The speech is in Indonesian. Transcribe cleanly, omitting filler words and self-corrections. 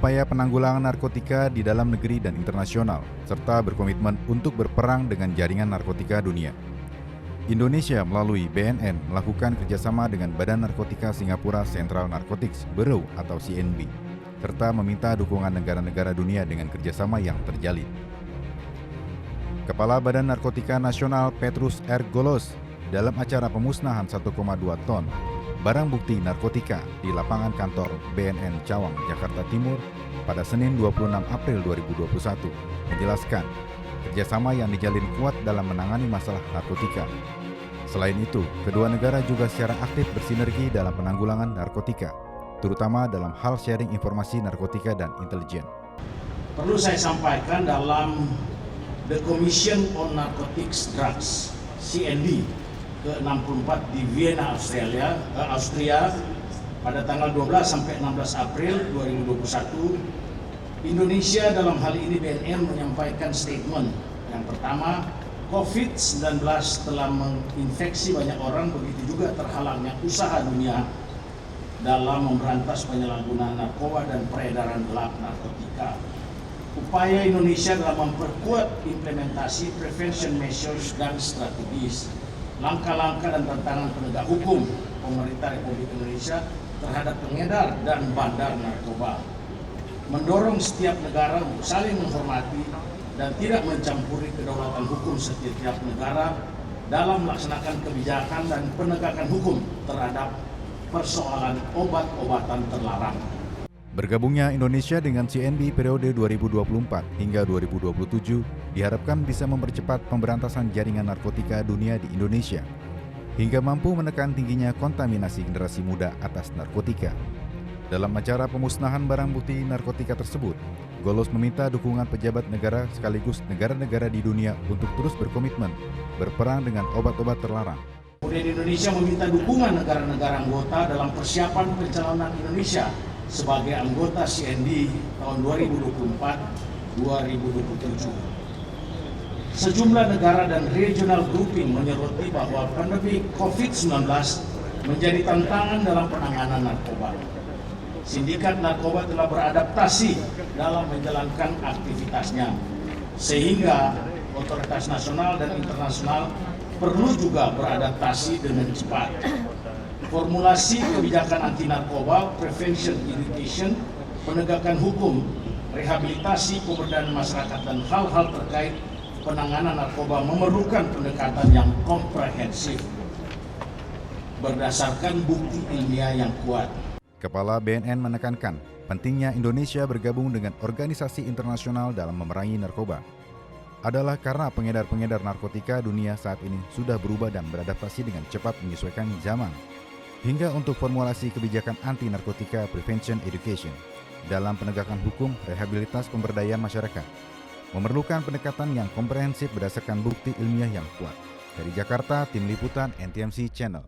upaya penanggulangan narkotika di dalam negeri dan internasional, serta berkomitmen untuk berperang dengan jaringan narkotika dunia. Indonesia melalui BNN melakukan kerjasama dengan Badan Narkotika Singapura Central Narcotics Bureau atau CNB, serta meminta dukungan negara-negara dunia dengan kerjasama yang terjalin. Kepala Badan Narkotika Nasional Petrus R. Golos dalam acara pemusnahan 1,2 ton barang bukti narkotika di lapangan kantor BNN Cawang, Jakarta Timur pada Senin 26 April 2021 menjelaskan kerjasama yang dijalin kuat dalam menangani masalah narkotika. Selain itu, kedua negara juga secara aktif bersinergi dalam penanggulangan narkotika, terutama dalam hal sharing informasi narkotika dan intelijen. Perlu saya sampaikan dalam The Commission on Narcotics Drugs, CND, ke-64 di Vienna, Austria pada tanggal 12 sampai 16 April 2021, Indonesia dalam hal ini BNN menyampaikan statement. Yang pertama, COVID-19 telah menginfeksi banyak orang, begitu juga terhalangnya usaha dunia dalam memberantas penyalahgunaan narkoba dan peredaran gelap narkotika. Upaya Indonesia dalam memperkuat implementasi prevention measures dan strategis, langkah-langkah dan tantangan penegak hukum pemerintah Republik Indonesia terhadap pengedar dan bandar narkoba, mendorong setiap negara untuk saling menghormati dan tidak mencampuri kedaulatan hukum setiap negara dalam melaksanakan kebijakan dan penegakan hukum terhadap persoalan obat-obatan terlarang. Bergabungnya Indonesia dengan CNB periode 2024 hingga 2027 diharapkan bisa mempercepat pemberantasan jaringan narkotika dunia di Indonesia, hingga mampu menekan tingginya kontaminasi generasi muda atas narkotika. Dalam acara pemusnahan barang bukti narkotika tersebut, Golos meminta dukungan pejabat negara sekaligus negara-negara di dunia untuk terus berkomitmen berperang dengan obat-obat terlarang. Kemudian Indonesia meminta dukungan negara-negara anggota dalam persiapan pencalonan Indonesia sebagai anggota CND tahun 2024-2027. Sejumlah negara dan regional grouping menyoroti bahwa pandemi COVID-19 menjadi tantangan dalam penanganan narkoba. Sindikat narkoba telah beradaptasi dalam menjalankan aktivitasnya, sehingga otoritas nasional dan internasional perlu juga beradaptasi dengan cepat. Formulasi kebijakan anti narkoba, prevention education, penegakan hukum, rehabilitasi pemberdayaan masyarakat dan hal-hal terkait penanganan narkoba memerlukan pendekatan yang komprehensif berdasarkan bukti ilmiah yang kuat. Kepala BNN menekankan pentingnya Indonesia bergabung dengan organisasi internasional dalam memerangi narkoba adalah karena pengedar-pengedar narkotika dunia saat ini sudah berubah dan beradaptasi dengan cepat menyesuaikan zaman. Hingga untuk formulasi kebijakan anti narkotika prevention education dalam penegakan hukum rehabilitas pemberdayaan masyarakat memerlukan pendekatan yang komprehensif berdasarkan bukti ilmiah yang kuat. Dari Jakarta, Tim Liputan NTMC Channel.